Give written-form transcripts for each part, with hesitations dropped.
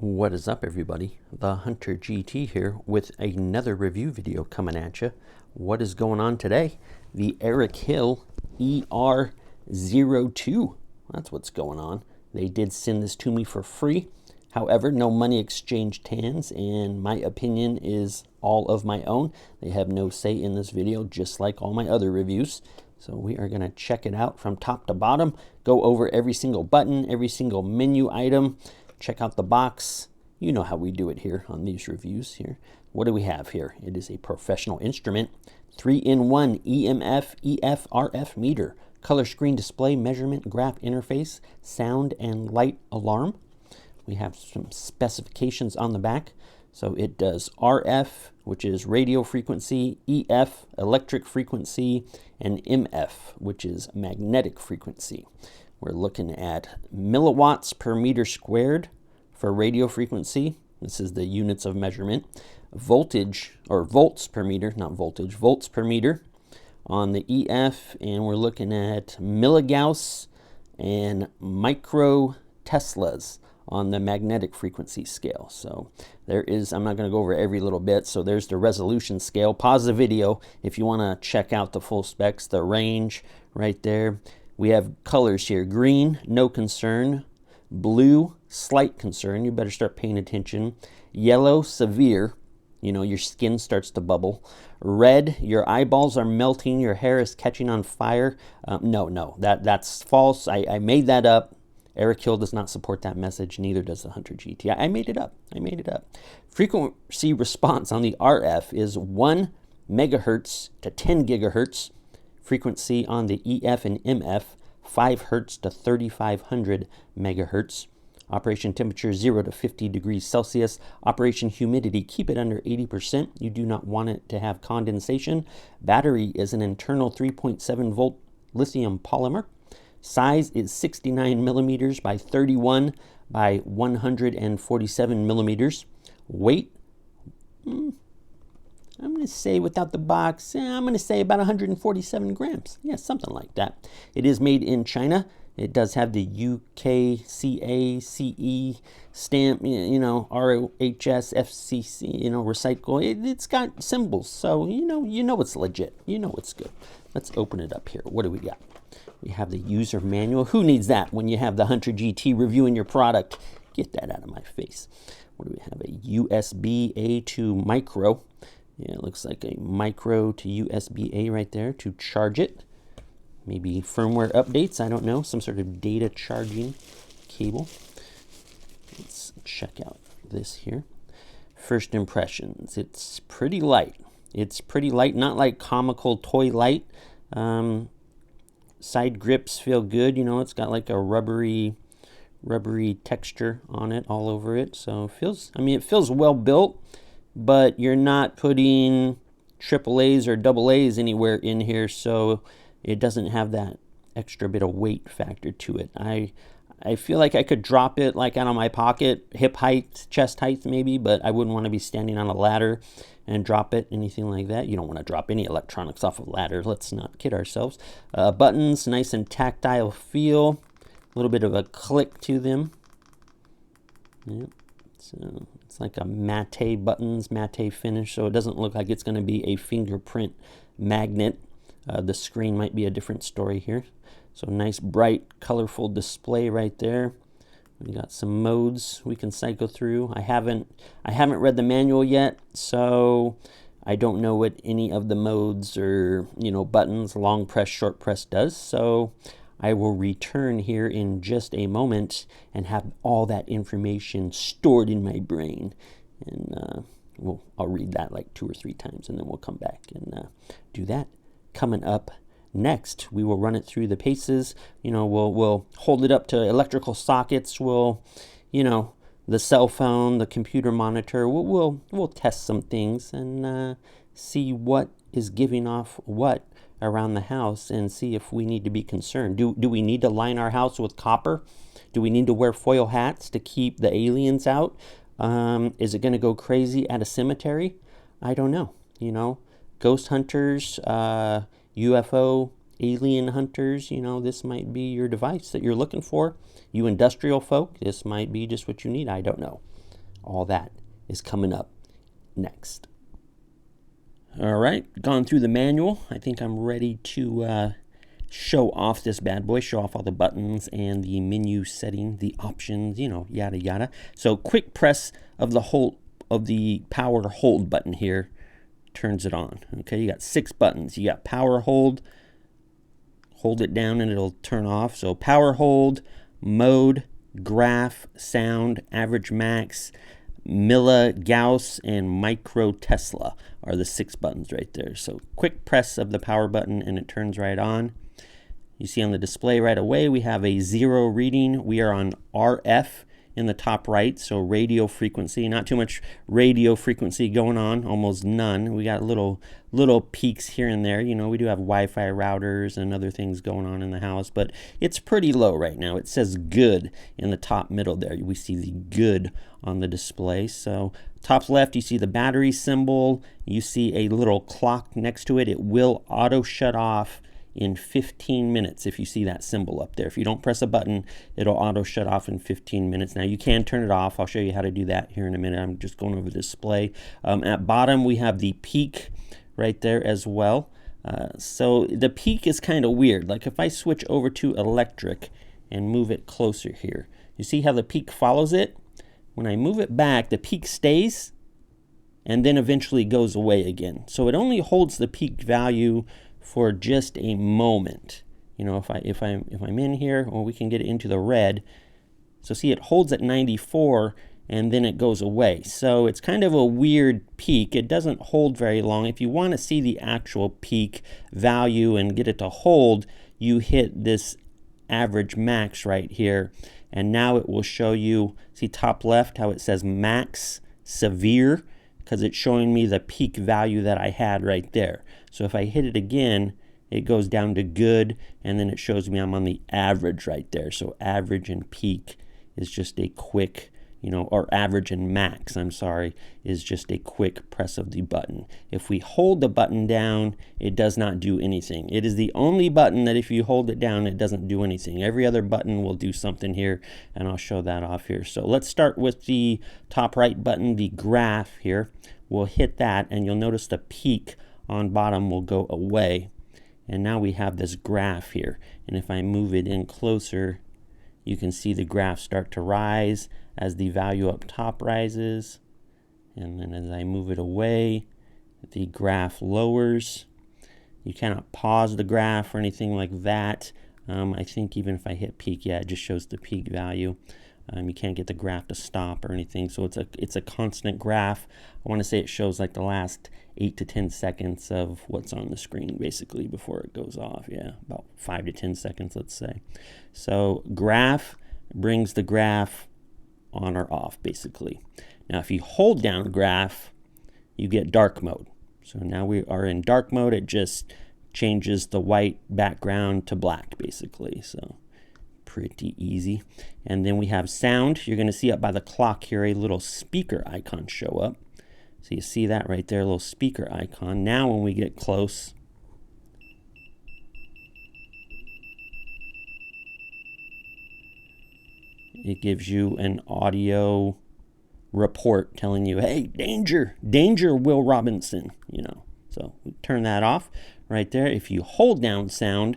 What is up, everybody? The Hunter GT here with another review video coming at you. What is going on today? The Erickhill ER02. That's what's going on. They did send this to me for free. However, no money exchanged hands, and my opinion is all of my own. They have no say in this video, just like all my other reviews. So we are going to check it out from top to bottom, go over every single button, every single menu item, check out the box. You know how we do it here on these reviews here. What do we have here? It is a professional instrument, 3-in-1 EMF, EF, RF meter, color screen display, measurement, graph interface, sound and light alarm. We have some specifications on the back. So it does RF, which is radio frequency, EF, electric frequency, and MF, which is magnetic frequency. We're looking at milliwatts per meter squared for radio frequency. This is the units of measurement. Voltage, or volts per meter, not voltage, volts per meter on the EF, and we're looking at milligauss and micro Teslas on the magnetic frequency scale. So there is, I'm not going to go over every little bit, so there's the resolution scale. Pause the video if you want to check out the full specs, the range right there. We have colors here: green, no concern; blue, slight concern, you better start paying attention; yellow, severe, you know, your skin starts to bubble; red, your eyeballs are melting, your hair is catching on fire. No, that's false. I made that up. Erickhill does not support that message, neither does the Hunter GT. I made it up. Frequency response on the RF is 1 megahertz to 10 gigahertz. Frequency on the EF and MF, 5 hertz to 3500 megahertz. Operation temperature 0 to 50 degrees Celsius. Operation humidity, keep it under 80%. You do not want it to have condensation. Battery is an internal 3.7 volt lithium polymer. Size is 69 millimeters by 31 by 147 millimeters. Weight, I'm going to say without the box, I'm going to say about 147 grams. Yeah, something like that. It is made in China. It does have the UKCACE stamp, you know, ROHS, FCC, you know, recycle. It's got symbols, so you know it's legit. You know it's good. Let's open it up here. What do we got? We have the user manual. Who needs that when you have the Hunter GT reviewing your product? Get that out of my face. What do we have? A USB-A to micro. Yeah, it looks like a micro to USB-A right there to charge it. Maybe firmware updates, I don't know. Some sort of data charging cable. Let's check out this here. First impressions. It's pretty light. It's pretty light, not like comical toy light. Side grips feel good. You know, it's got like a rubbery texture on it, all over it. So it feels, it feels well built, but you're not putting AAAs or AA's anywhere in here, so it doesn't have that extra bit of weight factor to it. I feel like I could drop it like out of my pocket, hip height, chest height maybe, but I wouldn't want to be standing on a ladder and drop it, anything like that. You don't want to drop any electronics off a ladder. Let's not kid ourselves. Buttons, nice and tactile feel. A little bit of a click to them. Yep. So it's like a matte buttons, matte finish, so it doesn't look like it's going to be a fingerprint magnet. The screen might be a different story here. So nice, bright, colorful display right there. We got some modes we can cycle through. I haven't read the manual yet, so I don't know what any of the modes or, you know, buttons, long press, short press does. So I will return here in just a moment and have all that information stored in my brain. And I'll read that like 2 or 3 times, and then we'll come back and do that. Coming up next, we will run it through the paces. You know, we'll hold it up to electrical sockets. We'll, you know, the cell phone, the computer monitor. We'll test some things and see what is giving off what around the house, and see if we need to be concerned. Do we need to line our house with copper? Do we need to wear foil hats to keep the aliens out? Is it going to go crazy at a cemetery? I don't know. You know, ghost hunters, UFO, alien hunters, you know, this might be your device that you're looking for. You industrial folk, this might be just what you need. I don't know. All that is coming up next. All right, gone through the manual. I think I'm ready to show off this bad boy, show off all the buttons and the menu setting, the options, you know, yada yada. So quick press of the power hold button here turns it on. Okay, you got 6 buttons. You got power hold it down and it'll turn off. So power hold, mode, graph, sound, average max, milligauss, and micro Tesla are the 6 buttons right there. So quick press of the power button and it turns right on. You see on the display right away we have a 0 reading. We are on RF in the top right, so radio frequency. Not too much radio frequency going on, almost none. We got little peaks here and there. You know, we do have Wi-Fi routers and other things going on in the house, but it's pretty low right now. It says good in the top middle there. We see the good on the display. So top left, you see the battery symbol. You see a little clock next to it. It will auto shut off in 15 minutes if you see that symbol up there. If you don't press a button, it'll auto shut off in 15 minutes. Now you can turn it off. I'll show you how to do that here in a minute. I'm just going over the display. At bottom we have the peak right there as well. So the peak is kind of weird. Like if I switch over to electric and move it closer here, you see how the peak follows it? When I move it back, the peak stays and then eventually goes away again. So it only holds the peak value for just a moment. You know, if I'm in here, or we can get it into the red. So see, it holds at 94 and then it goes away. So it's kind of a weird peak. It doesn't hold very long. If you want to see the actual peak value and get it to hold, you hit this average max right here, and now it will show you, see top left how it says max severe, because it's showing me the peak value that I had right there. So if I hit it again, it goes down to good, and then it shows me I'm on the average right there. So average and peak is just a quick, you know, or average and max, I'm sorry, is just a quick press of the button. If we hold the button down, it does not do anything. It is the only button that if you hold it down, it doesn't do anything. Every other button will do something here, and I'll show that off here. So let's start with the top right button, the graph here. We'll hit that, and you'll notice the peak on bottom will go away. And now we have this graph here. And if I move it in closer, you can see the graph start to rise as the value up top rises. And then as I move it away, the graph lowers. You cannot pause the graph or anything like that. I think even if I hit peak, yeah, it just shows the peak value. You can't get the graph to stop or anything, so it's a constant graph. I want to say it shows like the last 8 to 10 seconds of what's on the screen basically before it goes off. Yeah, about 5 to 10 seconds, let's say. So graph brings the graph on or off basically. Now if you hold down graph, you get dark mode. So now we are in dark mode. It just changes the white background to black basically. So pretty easy. And then we have sound. You're going to see up by the clock here a little speaker icon show up. So you see that right there, a little speaker icon. Now when we get close, it gives you an audio report telling you, hey, danger, danger, Will Robinson, you know. So we turn that off right there. If you hold down sound,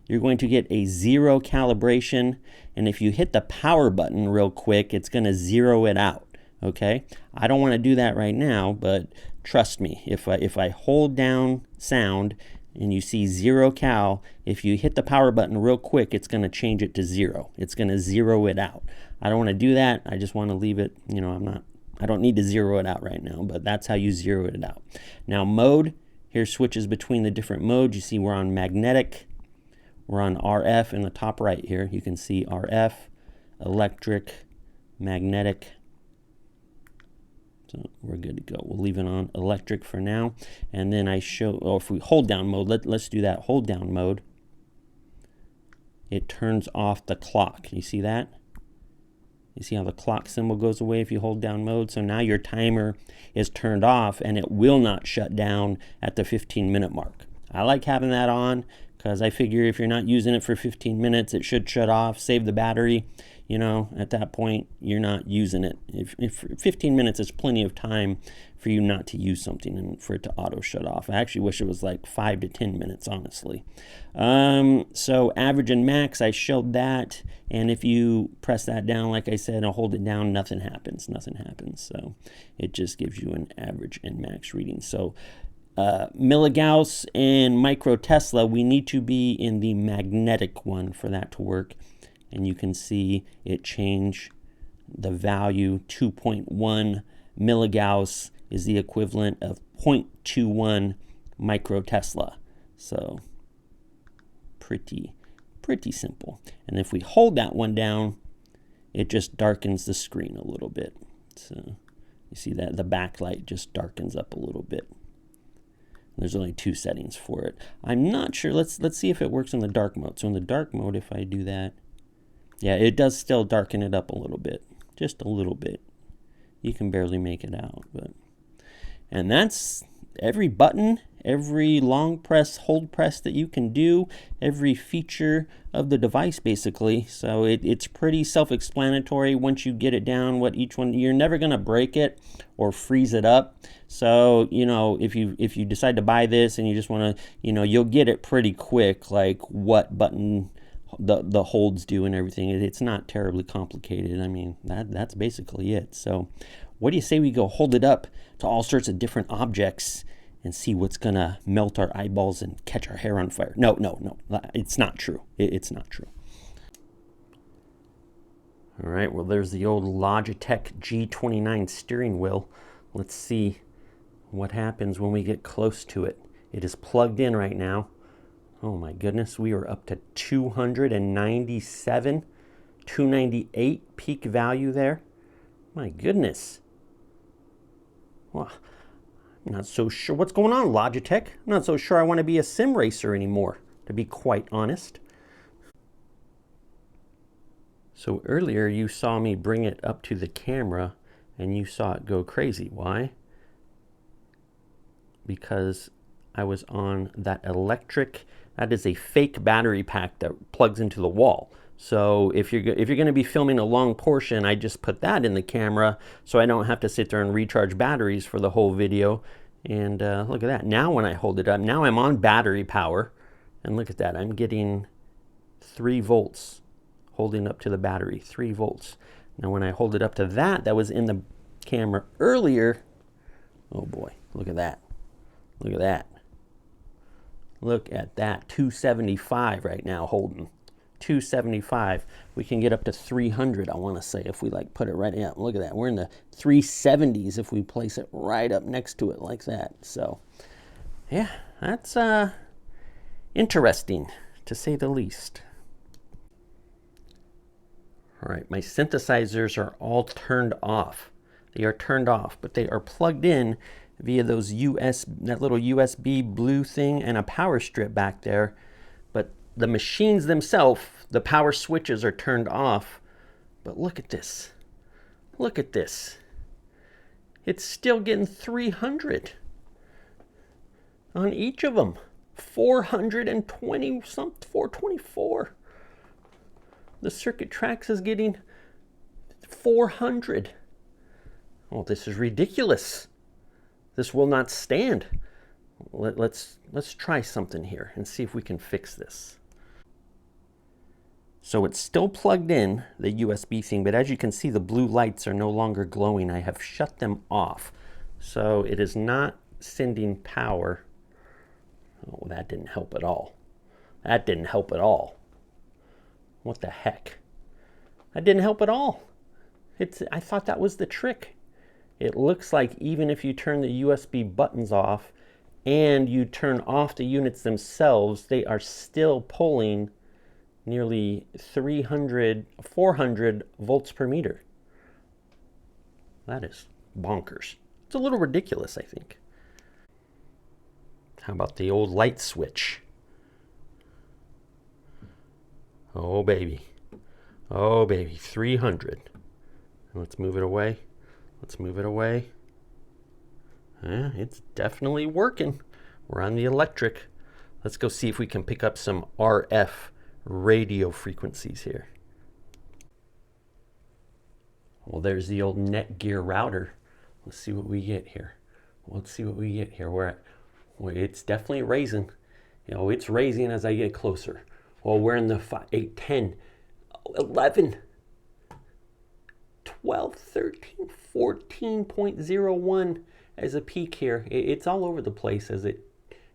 you're going to get a 0 calibration, and if you hit the power button real quick, it's going to 0 it out, okay? I don't want to do that right now, but trust me, if I hold down sound and you see 0 cal, if you hit the power button real quick, it's going to change it to 0. It's going to 0 it out. I don't want to do that. I just want to leave it, you know, I don't need to 0 it out right now, but that's how you 0 it out. Now mode, here switches between the different modes. You see we're on magnetic. We're on RF in the top right here. You can see RF, electric, magnetic. So we're good to go. We'll leave it on electric for now. And then I show, oh, if we hold down mode, let's do that hold down mode. It turns off the clock. You see that? You see how the clock symbol goes away if you hold down mode? So now your timer is turned off and it will not shut down at the 15-minute mark. I like having that on, because I figure if you're not using it for 15 minutes, it should shut off, save the battery. you know, at that point, you're not using it. If 15 minutes is plenty of time for you not to use something and for it to auto shut off. I actually wish it was like 5 to 10 minutes, honestly. So average and max, I showed that. And if you press that down, like I said, I'll hold it down, nothing happens. So it just gives you an average and max reading. So milligauss and micro Tesla, we need to be in the magnetic one for that to work. And you can see it change the value. 2.1 milligauss is the equivalent of 0.21 micro Tesla. So pretty simple. And if we hold that one down, it just darkens the screen a little bit. So you see that the backlight just darkens up a little bit. There's only 2 settings for it. I'm not sure. Let's see if it works in the dark mode. So in the dark mode, if I do that, yeah, it does still darken it up a little bit, just a little bit. You can barely make it out, but and that's every button, every long press, hold press that you can do, every feature of the device basically. So it's pretty self-explanatory once you get it down what each one. You're never going to break it or freeze it up. So, you know, if you decide to buy this and you just want to, you know, you'll get it pretty quick, like what button the holds do and everything. It's not terribly complicated. I mean, that's basically it. So what do you say we go hold it up to all sorts of different objects and see what's gonna melt our eyeballs and catch our hair on fire? No, it's not true. It's not true. All right, well, there's the old Logitech G29 steering wheel. Let's see what happens when we get close to it. It is plugged in right now. Oh my goodness, we are up to 297, 298 peak value there. My goodness. Well, I'm not so sure what's going on, Logitech. I'm not so sure I want to be a sim racer anymore, to be quite honest. So earlier you saw me bring it up to the camera and you saw it go crazy. Why? Because I was on that electric, that is a fake battery pack that plugs into the wall. So if you're going to be filming a long portion, I just put that in the camera so I don't have to sit there and recharge batteries for the whole video. And look at that. Now when I hold it up, now I'm on battery power. And look at that. I'm getting 3 volts holding up to the battery, 3 volts. Now when I hold it up to that was in the camera earlier, oh boy, look at that. Look at that. Look at that. 275 right now holding. 275. We can get up to 300, I want to say, if we like put it right in. Look at that. We're in the 370s if we place it right up next to it like that. So, yeah, that's interesting to say the least. All right, my synthesizers are all turned off. They are turned off, but they are plugged in via those that little USB blue thing and a power strip back there. But the machines themselves, the power switches are turned off. But look at this. Look at this. It's still getting 300 on each of them. 420 something, 424. The Circuit Tracks is getting 400. Oh, this is ridiculous. This will not stand. Let's try something here and see if we can fix this. So it's still plugged in, the USB thing, but as you can see, the blue lights are no longer glowing. I have shut them off. So it is not sending power. Oh, that didn't help at all. That didn't help at all. What the heck? That didn't help at all. I thought that was the trick. It looks like even if you turn the USB buttons off and you turn off the units themselves, they are still pulling nearly 400 volts per meter. That is bonkers. It's a little ridiculous, I think. How about the old light switch? Oh, baby. Oh, baby. 300. Let's move it away. Let's move it away. Yeah, it's definitely working. We're on the electric. Let's go see if we can pick up some RF radio frequencies here. Well, there's the old Netgear router. Let's see what we get here. Let's see what we get here. Well, it's definitely raising. You know, it's raising as I get closer. Well, we're in the 5, 8, 10, 11, 12, 13, 14.01 as a peak here. It's all over the place as it,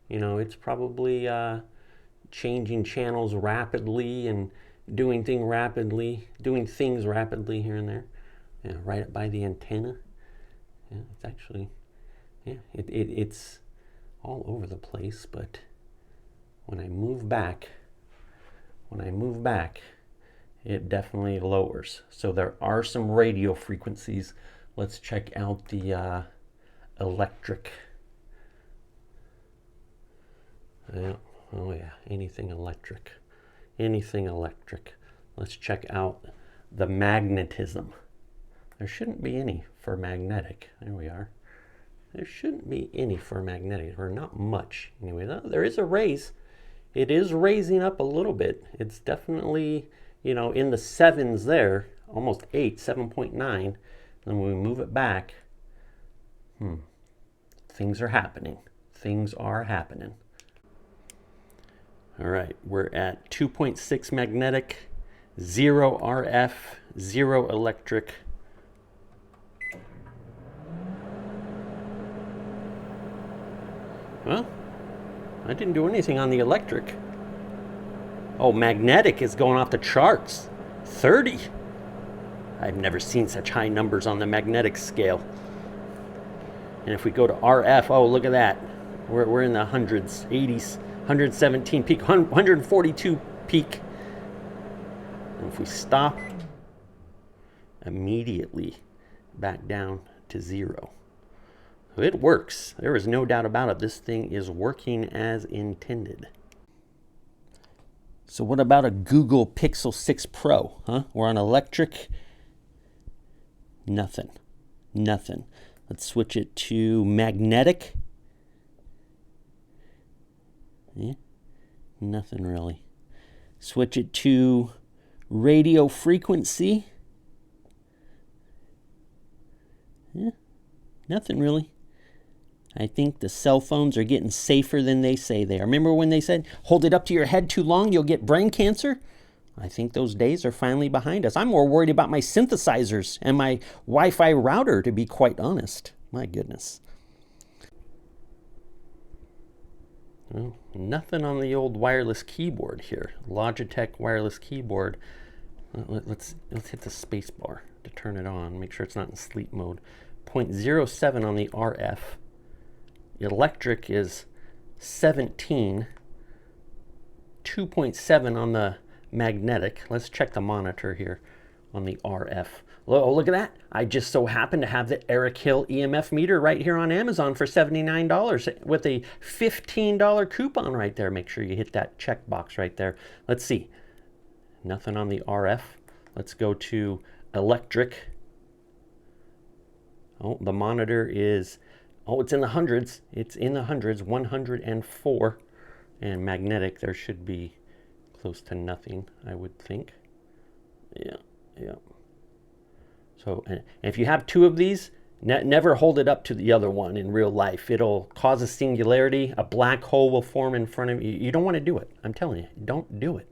you know, it's probably changing channels rapidly and doing things rapidly here and there. Yeah, right up by the antenna. Yeah, it's actually, yeah, it's all over the place, but when I move back, it definitely lowers. So there are some radio frequencies. Let's check out the electric. Yeah. Oh yeah, anything electric. Let's check out the magnetism. There shouldn't be any for magnetic. There we are. There shouldn't be any for magnetic, or not much. Anyway, there is a raise. It is raising up a little bit. It's definitely, you know, in the 7s there, almost 8, 7.9. Then when we move it back, things are happening. All right, we're at 2.6 magnetic, 0 RF, 0 electric. Well, I didn't do anything on the electric. Oh, magnetic is going off the charts. 30. I've never seen such high numbers on the magnetic scale. And if we go to RF, oh, look at that. We're in the hundreds, 80s, 117 peak, 142 peak. And if we stop, immediately back down to 0. So it works. There is no doubt about it. This thing is working as intended. So what about a Google Pixel 6 Pro? Huh? We're on electric. Nothing. Let's switch it to magnetic. Yeah, nothing really. Switch it to radio frequency. Yeah, nothing really. I think the cell phones are getting safer than they say they are. Remember when they said, hold it up to your head too long, you'll get brain cancer? I think those days are finally behind us. I'm more worried about my synthesizers and my Wi-Fi router, to be quite honest. My goodness. Well, nothing on the old wireless keyboard here. Logitech wireless keyboard. Let's hit the space bar to turn it on. Make sure it's not in sleep mode. 0.07 on the RF. Electric is 17. 2.7 on the magnetic. Let's check the monitor here on the RF. Oh, look at that. I just so happen to have the Erickhill EMF meter right here on Amazon for $79 with a $15 coupon right there. Make sure you hit that check box right there. Let's see. Nothing on the RF. Let's go to electric. Oh, the monitor is, oh, it's in the hundreds. It's in the hundreds, 104. And magnetic, there should be close to nothing, I would think. Yeah. So, and if you have 2 of these, never hold it up to the other one in real life. It'll cause a singularity. A black hole will form in front of you. You don't want to do it. I'm telling you, don't do it.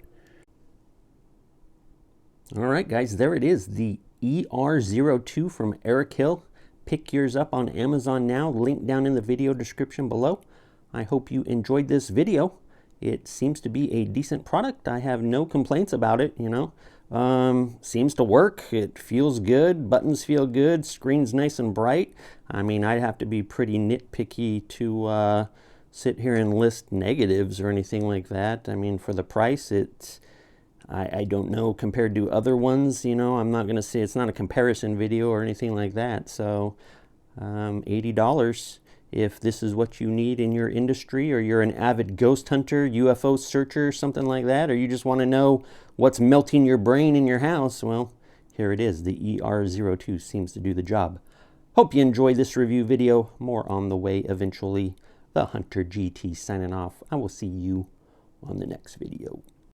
All right, guys, there it is. The ER02 from Erickhill. Pick yours up on Amazon now. Link down in the video description below. I hope you enjoyed this video. It seems to be a decent product. I have no complaints about it, you know. Seems to work. It feels good. Buttons feel good. Screen's nice and bright. I mean, I'd have to be pretty nitpicky to sit here and list negatives or anything like that. I mean, for the price, it's, I don't know, compared to other ones, you know, I'm not going to say, it's not a comparison video or anything like that. So $80. If this is what you need in your industry, or you're an avid ghost hunter, UFO searcher, something like that, or you just want to know what's melting your brain in your house, well, here it is. The ER02 seems to do the job. Hope you enjoy this review video. More on the way eventually. TheHunterGT signing off. I will see you on the next video.